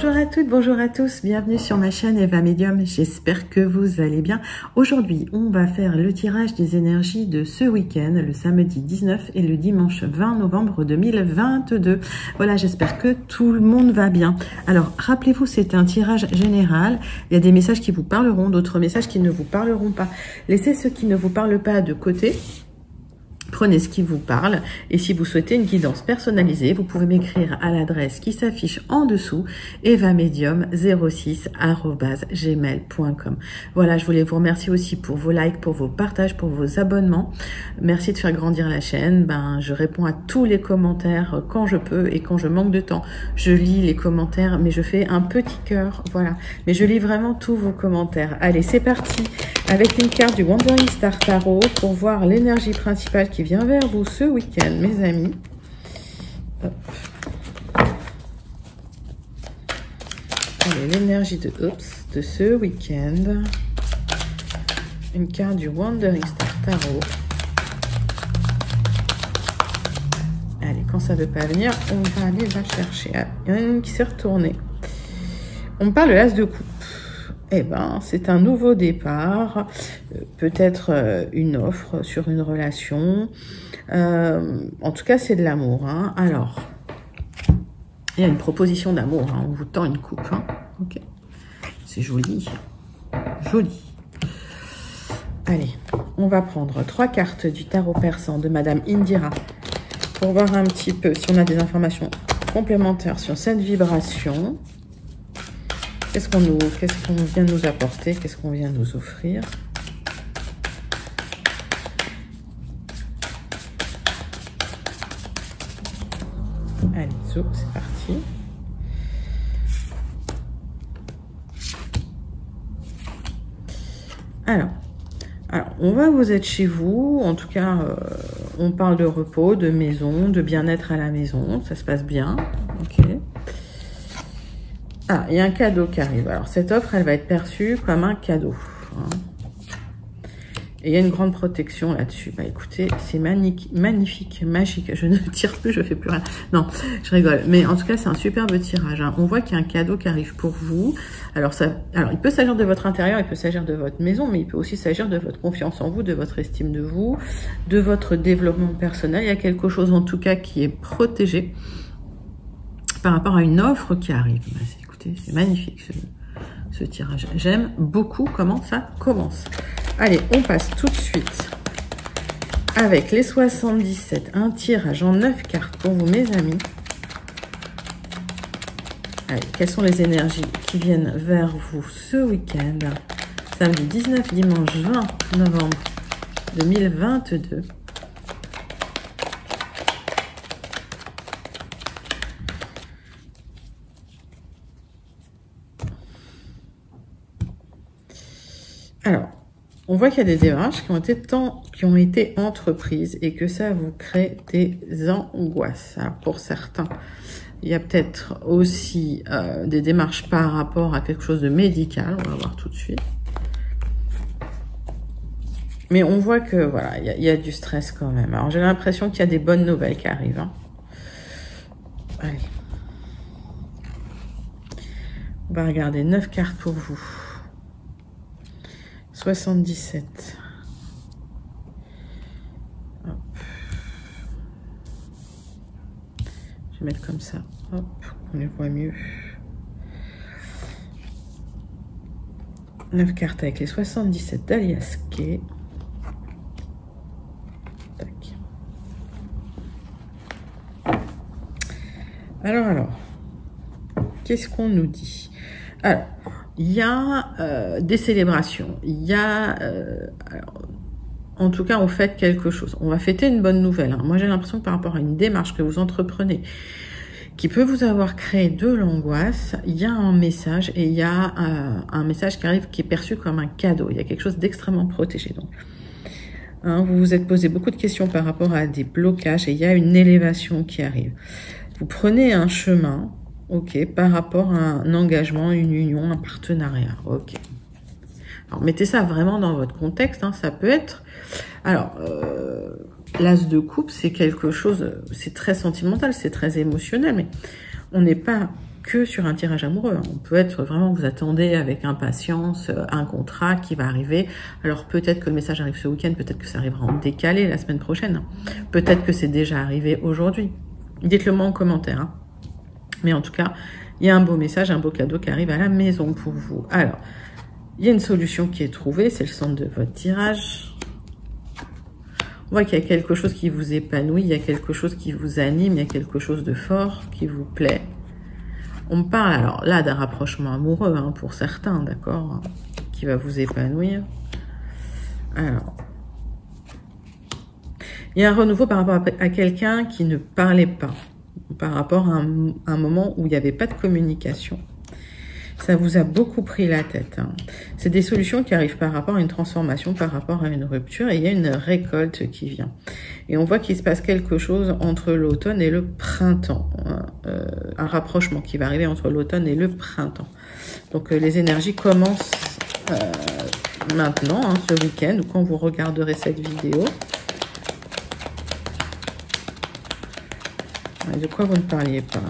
Bonjour à toutes, bonjour à tous, bienvenue sur ma chaîne Eva Medium, j'espère que vous allez bien. Aujourd'hui, on va faire le tirage des énergies de ce week-end, le samedi 19 et le dimanche 20 novembre 2022. Voilà, j'espère que tout le monde va bien. Alors, rappelez-vous, c'est un tirage général, il y a des messages qui vous parleront, d'autres messages qui ne vous parleront pas. Laissez ceux qui ne vous parlent pas de côté. Prenez ce qui vous parle et si vous souhaitez une guidance personnalisée, vous pouvez m'écrire à l'adresse qui s'affiche en dessous, evamedium06@gmail.com. Voilà, je voulais vous remercier aussi pour vos likes, pour vos partages, pour vos abonnements. Merci de faire grandir la chaîne. Je réponds à tous les commentaires quand je peux et quand je manque de temps. Je lis les commentaires, mais je fais un petit cœur, voilà. Mais je lis vraiment tous vos commentaires. Allez, c'est parti avec une carte du Wandering Star Tarot pour voir l'énergie principale qui vient vers vous ce week-end, mes amis. Hop. Allez, l'énergie de ce week-end. Une carte du Wandering Star Tarot. Allez, quand ça ne veut pas venir, on va aller la chercher. Ah, il y en a une qui s'est retournée. On me parle de l'As de coupe. Eh ben, c'est un nouveau départ, peut-être une offre sur une relation. En tout cas, c'est de l'amour. Hein. Alors, il y a une proposition d'amour. Hein. On vous tend une coupe. Hein. Ok, c'est joli, joli. Allez, on va prendre 3 cartes du tarot persan de Madame Indira pour voir un petit peu si on a des informations complémentaires sur cette vibration. Qu'est-ce qu'on vient nous apporter? Qu'est-ce qu'on vient nous offrir? Allez, zo, c'est parti. Alors, on va vous être chez vous. En tout cas, on parle de repos, de maison, de bien-être à la maison. Ça se passe bien. Ok. Ah, il y a un cadeau qui arrive. Alors, cette offre, elle va être perçue comme un cadeau. Hein. Et il y a une grande protection là-dessus. Bah, écoutez, c'est magnifique, magique. Je ne tire plus, je fais plus rien. Non, je rigole. Mais en tout cas, c'est un superbe tirage. Hein. On voit qu'il y a un cadeau qui arrive pour vous. Alors, il peut s'agir de votre intérieur, il peut s'agir de votre maison, mais il peut aussi s'agir de votre confiance en vous, de votre estime de vous, de votre développement personnel. Il y a quelque chose, en tout cas, qui est protégé par rapport à une offre qui arrive. Bah, c'est magnifique ce tirage. J'aime beaucoup comment ça commence. Allez, on passe tout de suite avec les 77. Un tirage en 9 cartes pour vous, mes amis. Allez, quelles sont les énergies qui viennent vers vous ce week-end? Samedi 19, dimanche 20 novembre 2022. Alors, on voit qu'il y a des démarches qui ont été entreprises et que ça vous crée des angoisses. Alors, pour certains, il y a peut-être aussi des démarches par rapport à quelque chose de médical. On va voir tout de suite. Mais on voit que, voilà, il y a du stress quand même. Alors, j'ai l'impression qu'il y a des bonnes nouvelles qui arrivent. Hein. Allez. On va regarder 9 cartes pour vous. 77. Hop. Je vais mettre comme ça. Hop, on les voit mieux. 9 cartes avec les 77 d'Alias Kay. Tac. Alors. Qu'est-ce qu'on nous dit? Alors. Il y a des célébrations, il y a, en tout cas, on fête quelque chose. On va fêter une bonne nouvelle. Hein. Moi, j'ai l'impression que par rapport à une démarche que vous entreprenez, qui peut vous avoir créé de l'angoisse, il y a un message et il y a un message qui arrive qui est perçu comme un cadeau. Il y a quelque chose d'extrêmement protégé. Donc, hein, vous vous êtes posé beaucoup de questions par rapport à des blocages et il y a une élévation qui arrive. Vous prenez un chemin. Ok, par rapport à un engagement, une union, un partenariat. Ok. Alors, mettez ça vraiment dans votre contexte. Hein, ça peut être... Alors, l'as de coupe, c'est quelque chose... C'est très sentimental, c'est très émotionnel, mais on n'est pas que sur un tirage amoureux. On peut être vraiment, vous attendez avec impatience un contrat qui va arriver. Alors peut-être que le message arrive ce week-end, peut-être que ça arrivera en décalé la semaine prochaine. Peut-être que c'est déjà arrivé aujourd'hui. Dites-le moi en commentaire. Hein. Mais en tout cas, il y a un beau message, un beau cadeau qui arrive à la maison pour vous. Alors, il y a une solution qui est trouvée, c'est le centre de votre tirage. On voit qu'il y a quelque chose qui vous épanouit, il y a quelque chose qui vous anime, il y a quelque chose de fort qui vous plaît. On me parle alors là d'un rapprochement amoureux hein, pour certains, d'accord, qui va vous épanouir. Alors, il y a un renouveau par rapport à quelqu'un qui ne parlait pas, par rapport à un moment où il n'y avait pas de communication. Ça vous a beaucoup pris la tête. Hein. C'est des solutions qui arrivent par rapport à une transformation, par rapport à une rupture, et il y a une récolte qui vient. Et on voit qu'il se passe quelque chose entre l'automne et le printemps. Hein. Un rapprochement qui va arriver entre l'automne et le printemps. Donc les énergies commencent maintenant, hein, ce week-end, ou quand vous regarderez cette vidéo. De quoi vous ne parliez pas?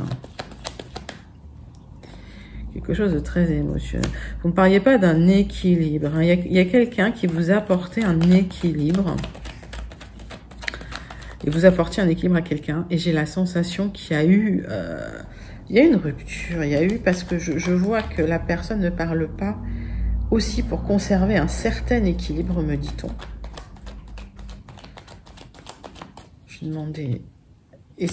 Quelque chose de très émotionnel. Vous ne parliez pas d'un équilibre. Hein. Il y a quelqu'un qui vous a apporté un équilibre. Et vous apportez un équilibre à quelqu'un. Et j'ai la sensation qu'il y a eu... il y a une rupture. Il y a eu... Parce que je vois que la personne ne parle pas aussi pour conserver un certain équilibre, me dit-on. Je demandais... Et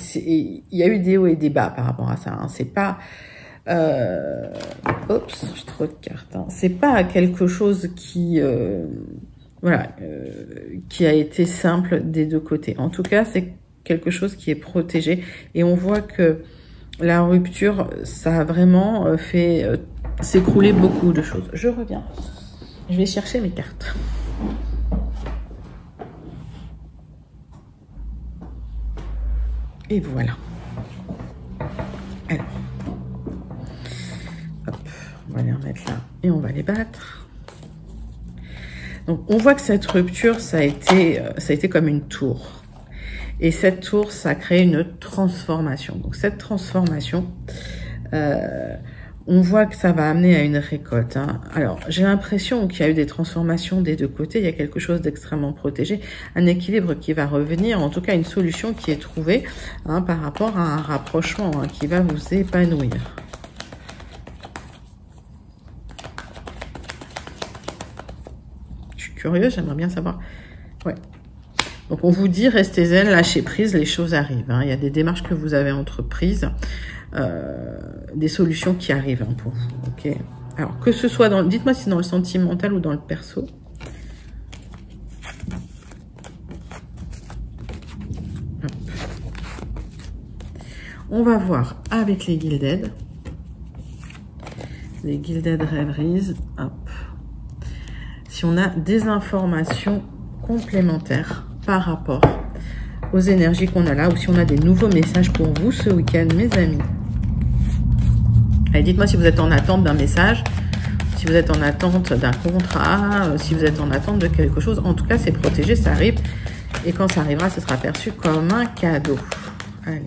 il y a eu des hauts et des bas par rapport à ça. Hein. C'est pas... oups, j'ai trop de cartes. Hein. C'est pas quelque chose qui... voilà, qui a été simple des deux côtés. En tout cas, c'est quelque chose qui est protégé. Et on voit que la rupture, ça a vraiment fait s'écrouler beaucoup de choses. Je reviens. Je vais chercher mes cartes. Et voilà. Alors. Hop, on va les remettre là. Et on va les battre. Donc, on voit que cette rupture, ça a été comme une tour. Et cette tour, ça a créé une transformation. Donc, cette transformation, on voit que ça va amener à une récolte. Hein. Alors, j'ai l'impression qu'il y a eu des transformations des deux côtés. Il y a quelque chose d'extrêmement protégé. Un équilibre qui va revenir. En tout cas, une solution qui est trouvée hein, par rapport à un rapprochement hein, qui va vous épanouir. Curieux, j'aimerais bien savoir. Ouais. Donc, on vous dit, restez zen, lâchez prise, les choses arrivent. Hein. Il y a des démarches que vous avez entreprises, des solutions qui arrivent hein, pour vous. Ok. Alors, que ce soit dans... Dites-moi si c'est dans le sentimental ou dans le perso. Hop. On va voir avec les Gilded. Les Gilded Rêveries. Hop. Si on a des informations complémentaires par rapport aux énergies qu'on a là, ou si on a des nouveaux messages pour vous ce week-end, mes amis. Allez, dites-moi si vous êtes en attente d'un message, si vous êtes en attente d'un contrat, si vous êtes en attente de quelque chose. En tout cas, c'est protégé, ça arrive. Et quand ça arrivera, ce sera perçu comme un cadeau. Allez.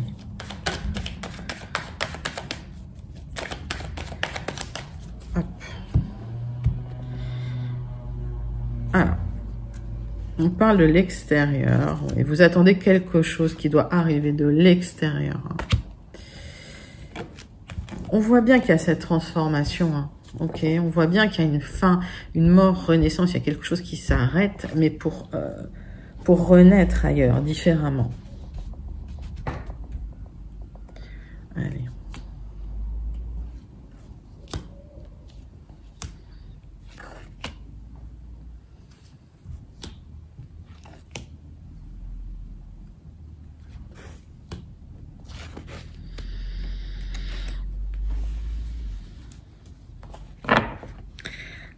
Alors, on parle de l'extérieur et vous attendez quelque chose qui doit arriver de l'extérieur. On voit bien qu'il y a cette transformation. Hein. Ok, on voit bien qu'il y a une fin, une mort, renaissance. Il y a quelque chose qui s'arrête, mais pour renaître ailleurs, différemment. Allez.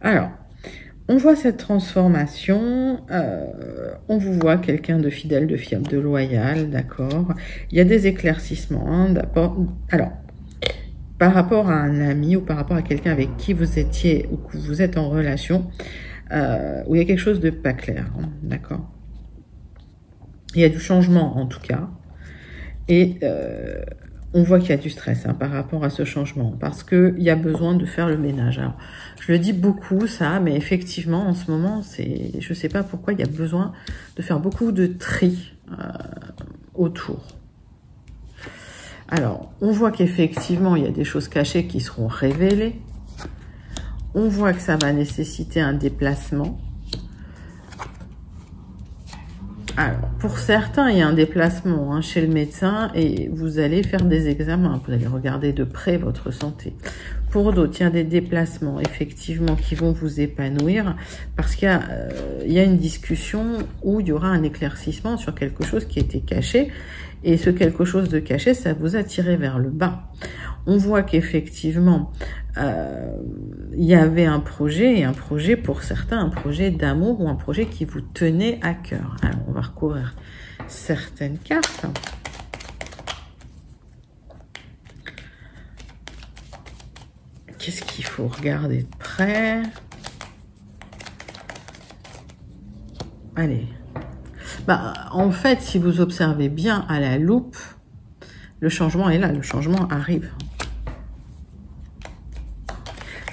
Alors, on voit cette transformation, on vous voit quelqu'un de fidèle, de fiable, de loyal, d'accord. Il y a des éclaircissements, hein, alors, par rapport à un ami ou par rapport à quelqu'un avec qui vous étiez ou que vous êtes en relation, où il y a quelque chose de pas clair, hein, d'accord. Il y a du changement en tout cas, et on voit qu'il y a du stress par rapport à ce changement, parce qu'il y a besoin de faire le ménage. Alors, je le dis beaucoup, ça, mais effectivement, en ce moment, je ne sais pas pourquoi, il y a besoin de faire beaucoup de tri autour. Alors, on voit qu'effectivement, il y a des choses cachées qui seront révélées. On voit que ça va nécessiter un déplacement. Alors, pour certains, il y a un déplacement chez le médecin et vous allez faire des examens. Vous allez regarder de près votre santé. Pour d'autres, il y a des déplacements, effectivement, qui vont vous épanouir parce qu'il y a une discussion où il y aura un éclaircissement sur quelque chose qui était caché. Et ce quelque chose de caché, ça vous a tiré vers le bas. On voit qu'effectivement, il y avait un projet, et un projet pour certains, un projet d'amour ou un projet qui vous tenait à cœur. Alors, on va recouvrir certaines cartes. Qu'est-ce qu'il faut regarder de près? Allez. En fait, si vous observez bien à la loupe, le changement est là, le changement arrive.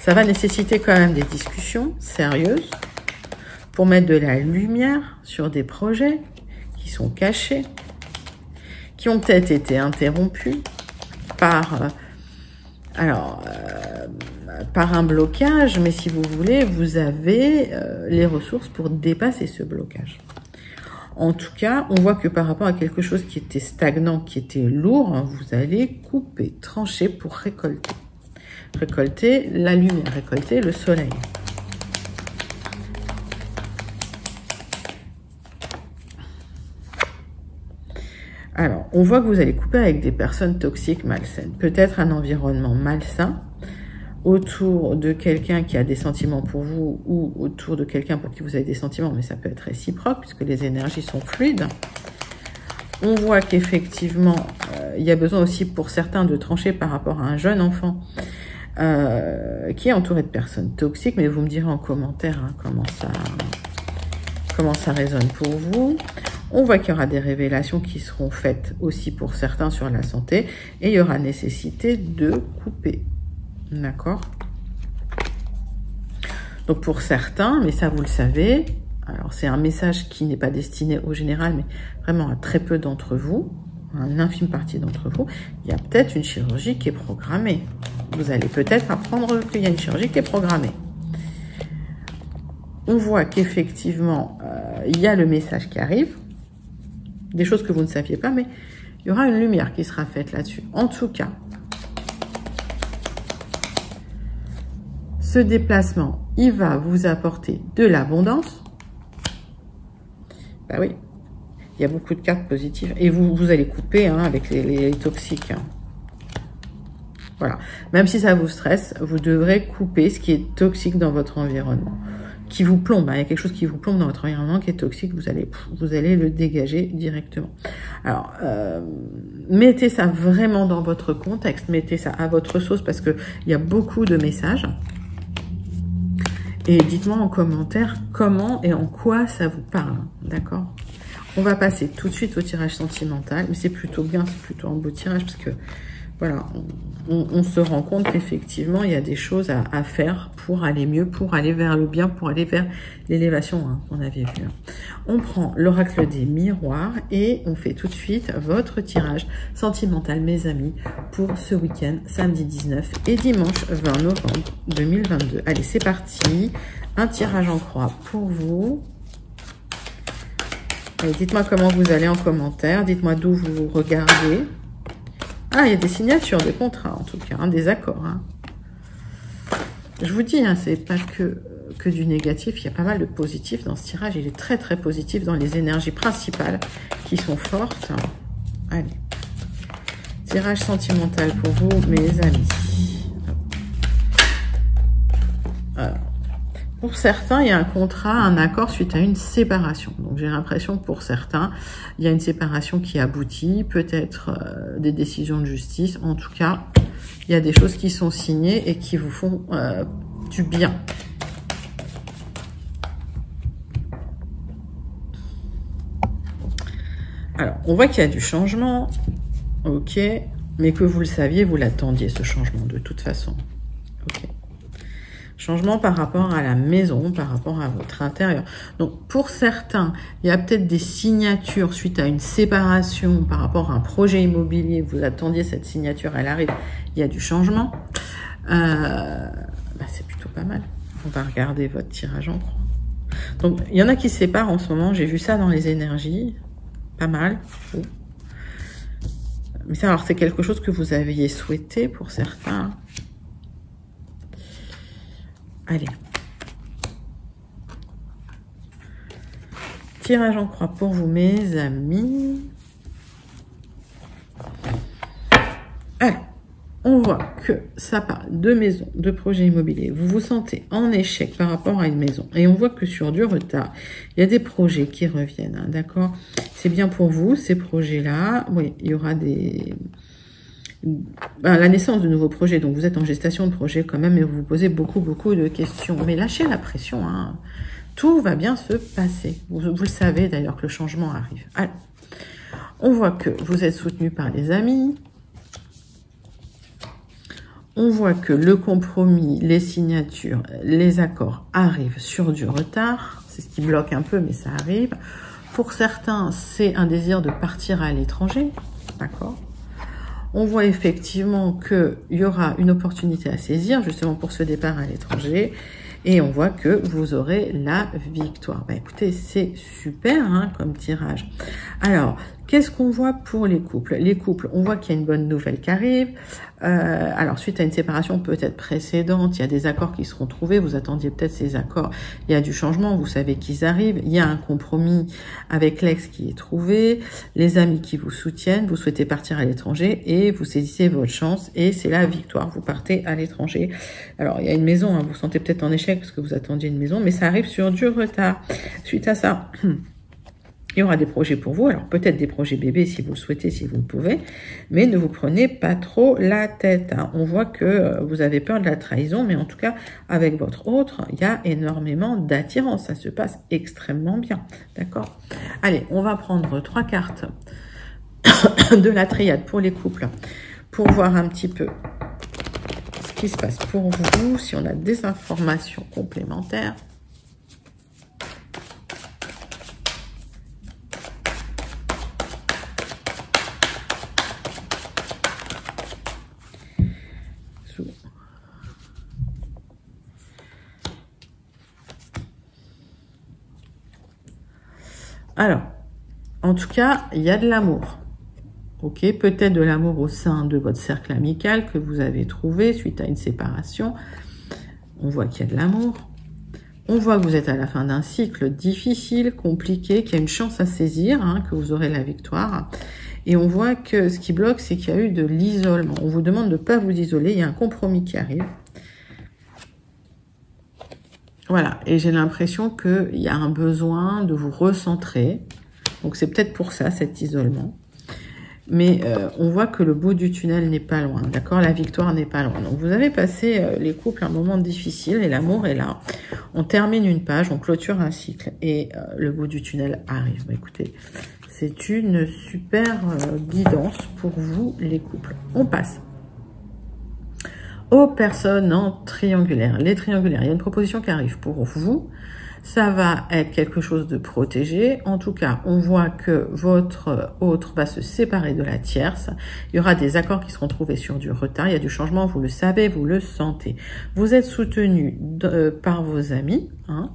Ça va nécessiter quand même des discussions sérieuses pour mettre de la lumière sur des projets qui sont cachés, qui ont peut-être été interrompus par, par un blocage, mais si vous voulez, vous avez les ressources pour dépasser ce blocage. En tout cas, on voit que par rapport à quelque chose qui était stagnant, qui était lourd, vous allez couper, trancher pour récolter. Récolter la lumière, récolter le soleil. Alors, on voit que vous allez couper avec des personnes toxiques, malsaines. Peut-être un environnement malsain autour de quelqu'un qui a des sentiments pour vous ou autour de quelqu'un pour qui vous avez des sentiments, mais ça peut être réciproque puisque les énergies sont fluides. On voit qu'effectivement, il y a besoin aussi pour certains de trancher par rapport à un jeune enfant qui est entouré de personnes toxiques, mais vous me direz en commentaire comment ça résonne pour vous. On voit qu'il y aura des révélations qui seront faites aussi pour certains sur la santé et il y aura nécessité de couper. D'accord? Donc pour certains, mais ça vous le savez, alors c'est un message qui n'est pas destiné au général, mais vraiment à très peu d'entre vous, une infime partie d'entre vous, il y a peut-être une chirurgie qui est programmée. Vous allez peut-être apprendre qu'il y a une chirurgie qui est programmée. On voit qu'effectivement, il y a le message qui arrive, des choses que vous ne saviez pas, mais il y aura une lumière qui sera faite là-dessus. En tout cas, ce déplacement, il va vous apporter de l'abondance. Bah oui, il y a beaucoup de cartes positives. Et vous allez couper avec les toxiques. Voilà. Même si ça vous stresse, vous devrez couper ce qui est toxique dans votre environnement. Qui vous plombe. Il y a quelque chose qui vous plombe dans votre environnement qui est toxique. Vous allez le dégager directement. Alors, mettez ça vraiment dans votre contexte. Mettez ça à votre sauce parce qu'il y a beaucoup de messages. Et dites-moi en commentaire comment et en quoi ça vous parle, d'accord? On va passer tout de suite au tirage sentimental, mais c'est plutôt bien, c'est plutôt un beau tirage, parce que, voilà, on se rend compte qu'effectivement, il y a des choses à faire pour aller mieux, pour aller vers le bien, pour aller vers l'élévation qu'on avait vu. On prend l'oracle des miroirs et on fait tout de suite votre tirage sentimental, mes amis, pour ce week-end, samedi 19 et dimanche 20 novembre 2022. Allez, c'est parti. Un tirage en croix pour vous. Dites-moi comment vous allez en commentaire. Dites-moi d'où vous regardez. Ah, il y a des signatures, des contrats en tout cas, des accords. Je vous dis, c'est pas que du négatif. Il y a pas mal de positif dans ce tirage. Il est très très positif dans les énergies principales qui sont fortes. Allez. Tirage sentimental pour vous, mes amis. Alors. Pour certains, il y a un contrat, un accord suite à une séparation. Donc, j'ai l'impression que pour certains, il y a une séparation qui aboutit, peut-être des décisions de justice. En tout cas, il y a des choses qui sont signées et qui vous font du bien. Alors, on voit qu'il y a du changement. Ok. Mais que vous le saviez, vous l'attendiez, ce changement, de toute façon. Ok. Changement par rapport à la maison, par rapport à votre intérieur. Donc, pour certains, il y a peut-être des signatures suite à une séparation par rapport à un projet immobilier. Vous attendiez cette signature, elle arrive, il y a du changement. C'est plutôt pas mal. On va regarder votre tirage en croix. Donc, il y en a qui se séparent en ce moment. J'ai vu ça dans les énergies. Pas mal. Mais ça, alors, c'est quelque chose que vous aviez souhaité pour certains. Allez. Tirage en croix pour vous, mes amis. Allez. On voit que ça parle de maison, de projet immobilier. Vous vous sentez en échec par rapport à une maison. Et on voit que sur du retard, il y a des projets qui reviennent. Hein, d'accord? C'est bien pour vous, ces projets-là. Oui, il y aura la naissance de nouveaux projets. Donc, vous êtes en gestation de projet quand même et vous vous posez beaucoup de questions. Mais lâchez la pression. Hein. Tout va bien se passer. Vous le savez d'ailleurs que le changement arrive. Allez. On voit que vous êtes soutenu par les amis. On voit que le compromis, les signatures, les accords arrivent sur du retard. C'est ce qui bloque un peu, mais ça arrive. Pour certains, c'est un désir de partir à l'étranger. D'accord? On voit effectivement qu'il y aura une opportunité à saisir, justement pour ce départ à l'étranger. Et on voit que vous aurez la victoire. Écoutez, c'est super hein, comme tirage. Alors, qu'est-ce qu'on voit pour les couples? Les couples, on voit qu'il y a une bonne nouvelle qui arrive. Alors, suite à une séparation peut-être précédente, il y a des accords qui seront trouvés. Vous attendiez peut-être ces accords. Il y a du changement, vous savez qu'ils arrivent. Il y a un compromis avec l'ex qui est trouvé. Les amis qui vous soutiennent. Vous souhaitez partir à l'étranger et vous saisissez votre chance. Et c'est la victoire. Vous partez à l'étranger. Alors, il y a une maison. Hein, vous vous sentez peut-être en échec parce que vous attendiez une maison. Mais ça arrive sur du retard. Suite à ça... il y aura des projets pour vous, alors peut-être des projets bébés si vous le souhaitez, si vous le pouvez, mais ne vous prenez pas trop la tête. Hein. On voit que vous avez peur de la trahison, mais en tout cas, avec votre autre, il y a énormément d'attirance. Ça se passe extrêmement bien, d'accord? Allez, on va prendre 3 cartes de la triade pour les couples, pour voir un petit peu ce qui se passe pour vous, si on a des informations complémentaires. Alors, en tout cas, il y a de l'amour. Ok, peut-être de l'amour au sein de votre cercle amical que vous avez trouvé suite à une séparation. On voit qu'il y a de l'amour. On voit que vous êtes à la fin d'un cycle difficile, compliqué, qu'il y a une chance à saisir, hein, que vous aurez la victoire. Et on voit que ce qui bloque, c'est qu'il y a eu de l'isolement. On vous demande de ne pas vous isoler. Il y a un compromis qui arrive. Voilà, et j'ai l'impression qu'il y a un besoin de vous recentrer. Donc, c'est peut-être pour ça, cet isolement. Mais on voit que le bout du tunnel n'est pas loin, d'accord? La victoire n'est pas loin. Donc, vous avez passé, les couples, un moment difficile et l'amour est là. On termine une page, on clôture un cycle et le bout du tunnel arrive. Écoutez, c'est une super guidance pour vous, les couples. On passe aux personnes en triangulaire. Les triangulaires, il y a une proposition qui arrive pour vous. Ça va être quelque chose de protégé. En tout cas, on voit que votre autre va se séparer de la tierce. Il y aura des accords qui seront trouvés sur du retard. Il y a du changement, vous le savez, vous le sentez. Vous êtes soutenu par vos amis. Hein.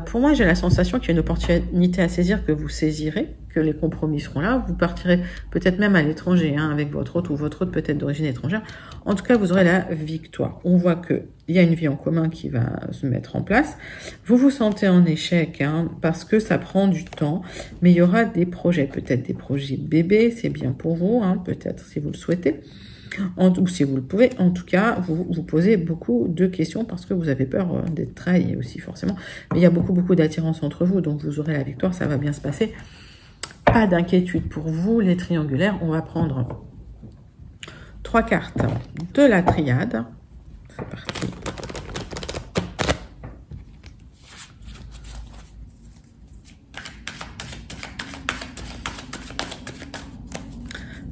Pour moi, j'ai la sensation qu'il y a une opportunité à saisir que vous saisirez, que les compromis seront là. Vous partirez peut-être même à l'étranger hein, avec votre autre ou votre autre peut-être d'origine étrangère. En tout cas, vous aurez la victoire. On voit qu'il y a une vie en commun qui va se mettre en place. Vous vous sentez en échec hein, parce que ça prend du temps, mais il y aura des projets, peut-être des projets bébés, c'est bien pour vous, hein, peut-être si vous le souhaitez. Ou si vous le pouvez, en tout cas, vous vous posez beaucoup de questions parce que vous avez peur d'être trahi aussi forcément. Mais il y a beaucoup d'attirance entre vous, donc vous aurez la victoire, ça va bien se passer. Pas d'inquiétude pour vous, les triangulaires. On va prendre 3 cartes de la triade. C'est parti.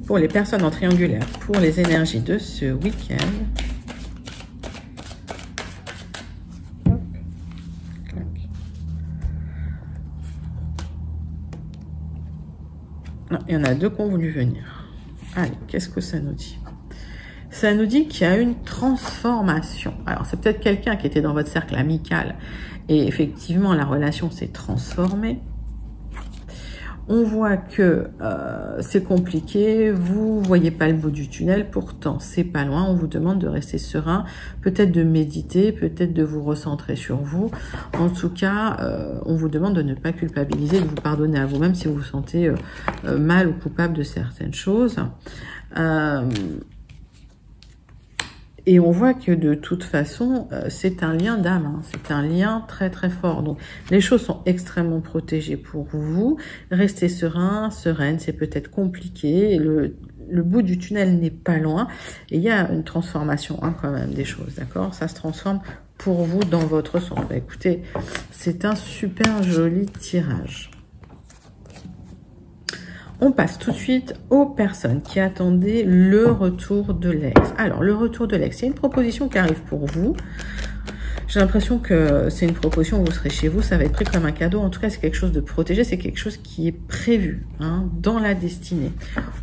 pour les personnes en triangulaire, pour les énergies de ce week-end. Il y en a deux qui ont voulu venir. Allez, qu'est-ce que ça nous dit? Ça nous dit qu'il y a une transformation. Alors, c'est peut-être quelqu'un qui était dans votre cercle amical et effectivement, la relation s'est transformée. On voit que c'est compliqué, vous voyez pas le bout du tunnel, pourtant c'est pas loin, on vous demande de rester serein, peut-être de méditer, peut-être de vous recentrer sur vous. En tout cas, on vous demande de ne pas culpabiliser, de vous pardonner à vous-même si vous vous sentez mal ou coupable de certaines choses. Et on voit que de toute façon, c'est un lien d'âme, hein. C'est un lien très très fort. Donc les choses sont extrêmement protégées pour vous. Restez serein, sereine, c'est peut-être compliqué. Le bout du tunnel n'est pas loin. Et il y a une transformation hein, quand même des choses, d'accord? Ça se transforme pour vous dans votre sens. Bah, écoutez, c'est un super joli tirage. On passe tout de suite aux personnes qui attendaient le retour de l'ex. Alors, le retour de l'ex, il y a une proposition qui arrive pour vous. J'ai l'impression que c'est une proposition où vous serez chez vous, ça va être pris comme un cadeau. En tout cas, c'est quelque chose de protégé, c'est quelque chose qui est prévu hein, dans la destinée.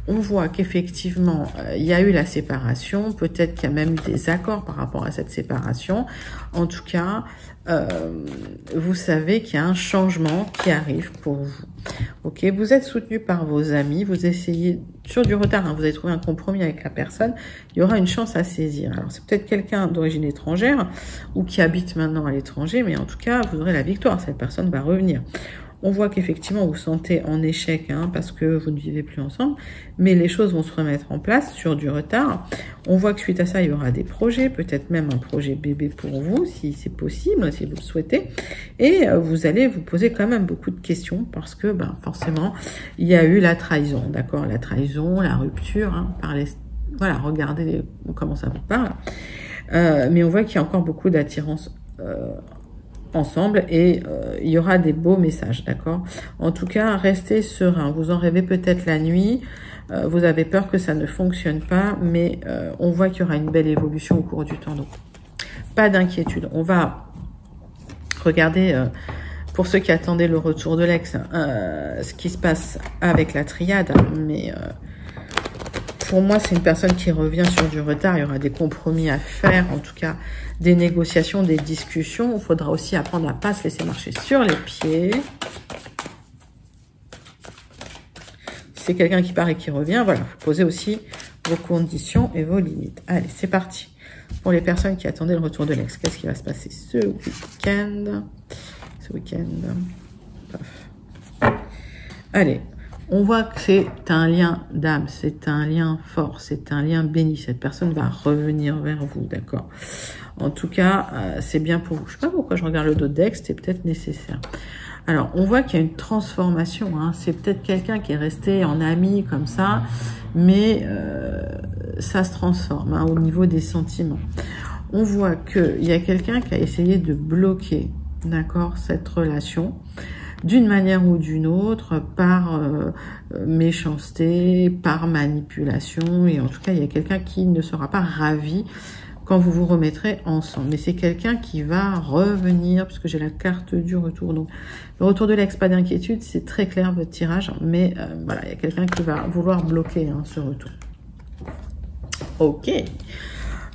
On voit qu'effectivement, il y a eu la séparation, peut-être qu'il y a même eu des accords par rapport à cette séparation. En tout cas, vous savez qu'il y a un changement qui arrive pour vous. Ok, vous êtes soutenu par vos amis, vous essayez sur du retard, hein, vous avez trouvé un compromis avec la personne, il y aura une chance à saisir. Alors c'est peut-être quelqu'un d'origine étrangère ou qui habite maintenant à l'étranger, mais en tout cas vous aurez la victoire, cette personne va revenir. On voit qu'effectivement vous vous sentez en échec hein, parce que vous ne vivez plus ensemble, mais les choses vont se remettre en place sur du retard. On voit que suite à ça, il y aura des projets, peut-être même un projet bébé pour vous, si c'est possible, si vous le souhaitez. Et vous allez vous poser quand même beaucoup de questions parce que ben, forcément, il y a eu la trahison, d'accord? La trahison, la rupture, hein, voilà, regardez comment ça vous parle. Mais on voit qu'il y a encore beaucoup d'attirance ensemble et il y aura des beaux messages, d'accord? En tout cas, restez serein. Vous en rêvez peut-être la nuit, vous avez peur que ça ne fonctionne pas, mais on voit qu'il y aura une belle évolution au cours du temps. Donc, pas d'inquiétude. On va regarder, pour ceux qui attendaient le retour de l'ex, ce qui se passe avec la triade, mais pour moi, c'est une personne qui revient sur du retard. Il y aura des compromis à faire, en tout cas des négociations, des discussions. Il faudra aussi apprendre à ne pas se laisser marcher sur les pieds. Si c'est quelqu'un qui part et qui revient, voilà, vous posez aussi vos conditions et vos limites. Allez, c'est parti. Pour les personnes qui attendaient le retour de l'ex, qu'est-ce qui va se passer ce week-end? Paf. Allez. On voit que c'est un lien d'âme, c'est un lien fort, c'est un lien béni. Cette personne va revenir vers vous, d'accord? En tout cas, c'est bien pour vous. Je ne sais pas pourquoi je regarde le dos de deck, c'était peut-être nécessaire. Alors, on voit qu'il y a une transformation. Hein. C'est peut-être quelqu'un qui est resté en ami comme ça, mais ça se transforme hein, au niveau des sentiments. On voit qu'il y a quelqu'un qui a essayé de bloquer, d'accord, cette relation. D'une manière ou d'une autre, par méchanceté, par manipulation, et en tout cas, il y a quelqu'un qui ne sera pas ravi quand vous vous remettrez ensemble. Mais c'est quelqu'un qui va revenir, puisque j'ai la carte du retour. Donc, le retour de l'ex, pas d'inquiétude, c'est très clair votre tirage, mais voilà, il y a quelqu'un qui va vouloir bloquer hein, ce retour. Ok.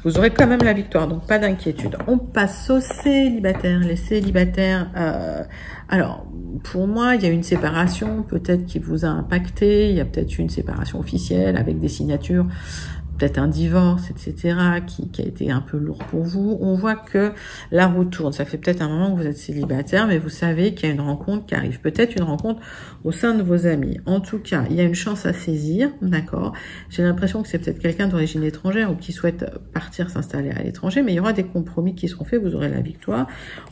Vous aurez quand même la victoire, donc pas d'inquiétude. On passe aux célibataires. Les célibataires, alors, pour moi, il y a une séparation peut-être qui vous a impacté. Il y a peut-être une séparation officielle avec des signatures, peut-être un divorce, etc., qui a été un peu lourd pour vous. On voit que la roue tourne. Ça fait peut-être un moment que vous êtes célibataire, mais vous savez qu'il y a une rencontre qui arrive. Peut-être une rencontre au sein de vos amis. En tout cas, il y a une chance à saisir, d'accord? J'ai l'impression que c'est peut-être quelqu'un d'origine étrangère ou qui souhaite partir s'installer à l'étranger, mais il y aura des compromis qui seront faits, vous aurez la victoire.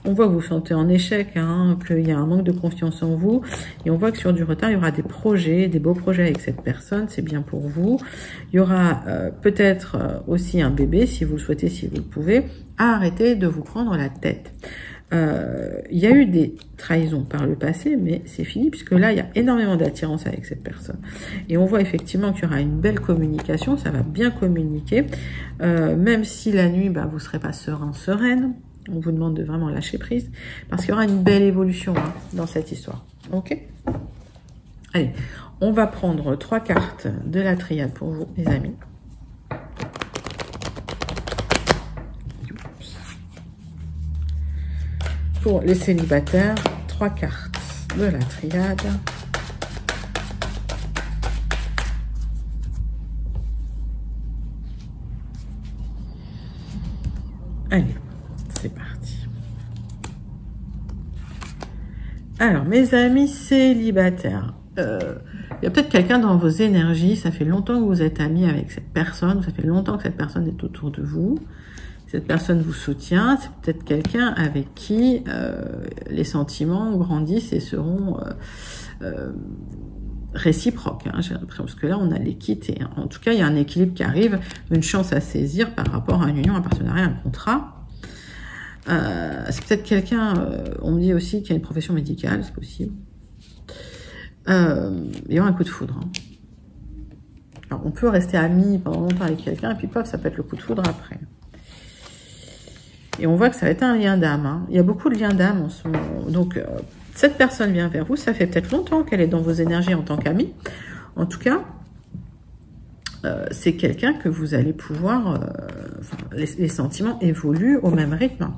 On voit que vous vous sentez en échec, hein, qu'il y a un manque de confiance en vous, et on voit que sur du retard, il y aura des projets, des beaux projets avec cette personne, c'est bien pour vous. Il y aura peut-être aussi un bébé, si vous le souhaitez, si vous le pouvez. Arrêtez de vous prendre la tête. Il y a eu des trahisons par le passé, mais c'est fini, puisque là, il y a énormément d'attirance avec cette personne. Et on voit effectivement qu'il y aura une belle communication, ça va bien communiquer, même si la nuit, bah, vous ne serez pas serein, sereine. On vous demande de vraiment lâcher prise, parce qu'il y aura une belle évolution hein, dans cette histoire. Ok? Allez, on va prendre 3 cartes de la triade pour vous, les amis. Pour les célibataires, 3 cartes de la triade. Allez, c'est parti. Alors, mes amis célibataires, il y a peut-être quelqu'un dans vos énergies, ça fait longtemps que vous êtes amis avec cette personne, ça fait longtemps que cette personne est autour de vous. Cette personne vous soutient, c'est peut-être quelqu'un avec qui les sentiments grandissent et seront réciproques. Hein, j'ai l'impression, parce que là, on a l'équité. Hein. En tout cas, il y a un équilibre qui arrive, une chance à saisir par rapport à une union, un partenariat, un contrat. C'est peut-être quelqu'un, on me dit aussi qu'il y a une profession médicale, c'est possible. Il y aura un coup de foudre. Hein. Alors, on peut rester amis pendant longtemps avec quelqu'un, et puis paf, ça peut être le coup de foudre après. Et on voit que ça va être un lien d'âme. Hein. Il y a beaucoup de liens d'âme en ce moment. Donc, cette personne vient vers vous. Ça fait peut-être longtemps qu'elle est dans vos énergies en tant qu'amie. En tout cas, c'est quelqu'un que vous allez pouvoir... les sentiments évoluent au même rythme.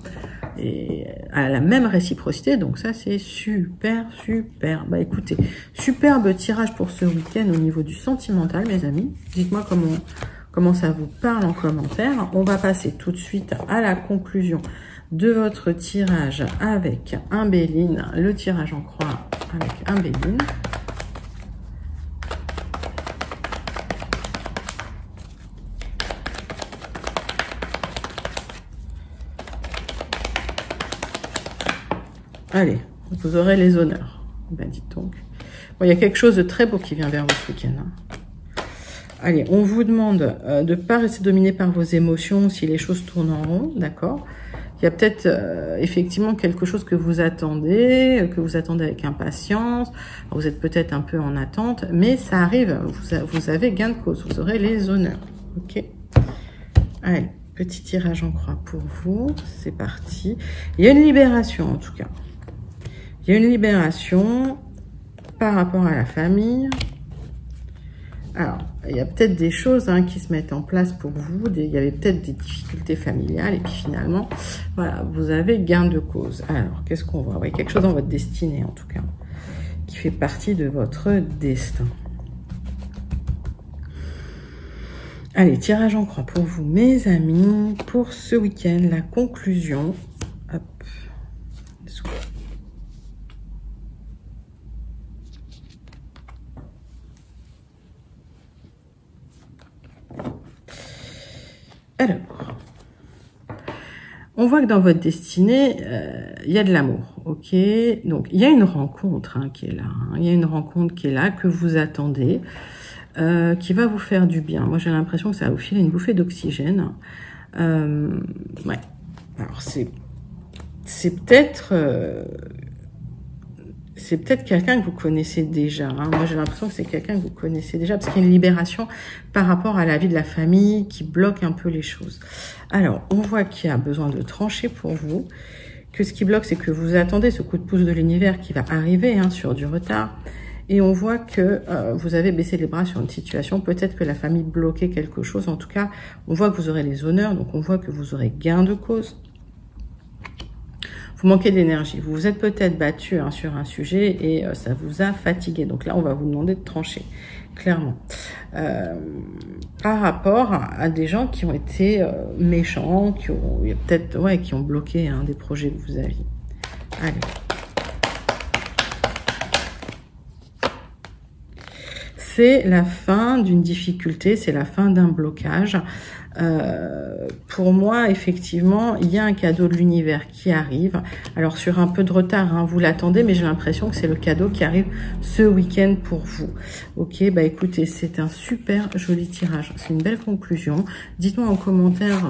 Et à la même réciprocité. Donc ça, c'est super, super. Bah écoutez, superbe tirage pour ce week-end au niveau du sentimental, mes amis. Dites-moi comment ça vous parle en commentaire. On va passer tout de suite à la conclusion de votre tirage avec un Béline. Le tirage en croix avec un Béline. Allez, vous aurez les honneurs. Ben dites donc. Bon, il y a quelque chose de très beau qui vient vers vous ce week-end. Hein. Allez, on vous demande de ne pas rester dominé par vos émotions si les choses tournent en rond, d'accord? Il y a peut-être effectivement quelque chose que vous attendez avec impatience. Alors, vous êtes peut-être un peu en attente, mais ça arrive, vous avez gain de cause, vous aurez les honneurs, ok? Allez, petit tirage en croix pour vous, c'est parti. Il y a une libération en tout cas. Il y a une libération par rapport à la famille. Alors, il y a peut-être des choses hein, qui se mettent en place pour vous. Il y avait peut-être des difficultés familiales. Et puis finalement, voilà, vous avez gain de cause. Alors, qu'est-ce qu'on voit? Oui, quelque chose dans votre destinée, en tout cas, qui fait partie de votre destin. Allez, tirage en croix pour vous, mes amis. Pour ce week-end, la conclusion. Hop. Alors, on voit que dans votre destinée, il y a de l'amour, ok? Donc, il y a une rencontre hein, qui est là. Hein. Il y a une rencontre qui est là, que vous attendez, qui va vous faire du bien. Moi, j'ai l'impression que ça va vous filer une bouffée d'oxygène. Ouais. Alors, c'est peut-être... c'est peut-être quelqu'un que vous connaissez déjà. Hein. Moi, j'ai l'impression que c'est quelqu'un que vous connaissez déjà, parce qu'il y a une libération par rapport à la vie de la famille qui bloque un peu les choses. Alors, on voit qu'il y a besoin de trancher pour vous, que ce qui bloque, c'est que vous attendez ce coup de pouce de l'univers qui va arriver hein, sur du retard. Et on voit que vous avez baissé les bras sur une situation. Peut-être que la famille bloquait quelque chose. En tout cas, on voit que vous aurez les honneurs, donc on voit que vous aurez gain de cause. Vous manquez d'énergie. Vous vous êtes peut-être battu hein, sur un sujet et ça vous a fatigué. Donc là, on va vous demander de trancher, clairement. Par rapport à des gens qui ont été méchants, qui ont bloqué hein, des projets que vous aviez. Allez. c'est la fin d'une difficulté, c'est la fin d'un blocage. Pour moi, effectivement, il y a un cadeau de l'univers qui arrive. Alors, sur un peu de retard, hein, vous l'attendez, mais j'ai l'impression que c'est le cadeau qui arrive ce week-end pour vous. Ok, bah écoutez, c'est un super joli tirage. C'est une belle conclusion. Dites-moi en commentaire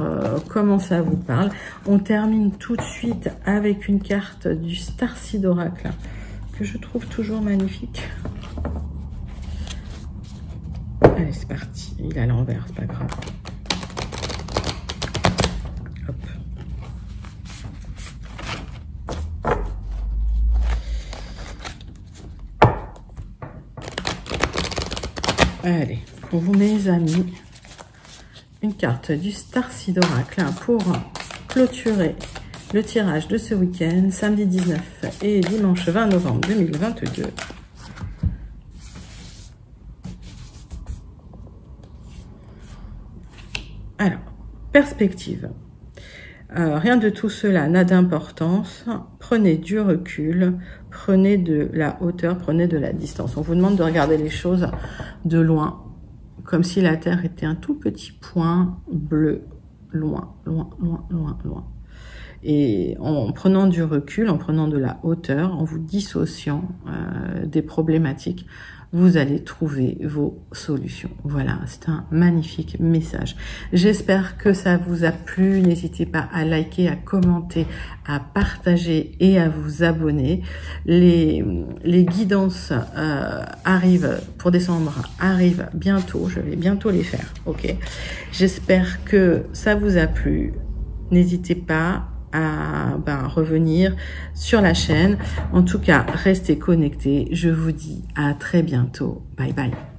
comment ça vous parle. On termine tout de suite avec une carte du Starseed Oracle que je trouve toujours magnifique. Allez, c'est parti. Il est à l'envers, c'est pas grave. Hop. Allez, pour vous mes amis, une carte du Starseed Oracle pour clôturer le tirage de ce week-end, samedi 19 et dimanche 20 novembre 2022. Alors, perspective. Rien de tout cela n'a d'importance. Prenez du recul, prenez de la hauteur, prenez de la distance. On vous demande de regarder les choses de loin, comme si la Terre était un tout petit point bleu, loin, loin, loin, loin, loin. Et en prenant du recul, en prenant de la hauteur, en vous dissociant des problématiques, vous allez trouver vos solutions. Voilà, c'est un magnifique message. J'espère que ça vous a plu. N'hésitez pas à liker, à commenter, à partager et à vous abonner. Les guidances arrivent pour décembre, arrivent bientôt. Je vais bientôt les faire. Ok. J'espère que ça vous a plu. N'hésitez pas à revenir sur la chaîne. En tout cas, restez connectés. Je vous dis à très bientôt. Bye bye.